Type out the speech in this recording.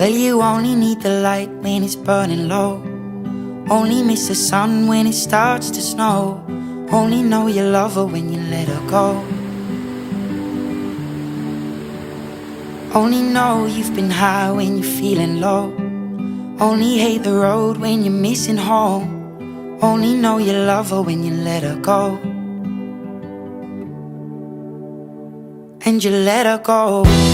Well, you only need the light when it's burning low. Only miss the sun when it starts to snow. Only know you love her when you let her go. Only know you've been high when you're feeling low. Only hate the road when you're missing home. Only know you love her when you let her go. And you let her go.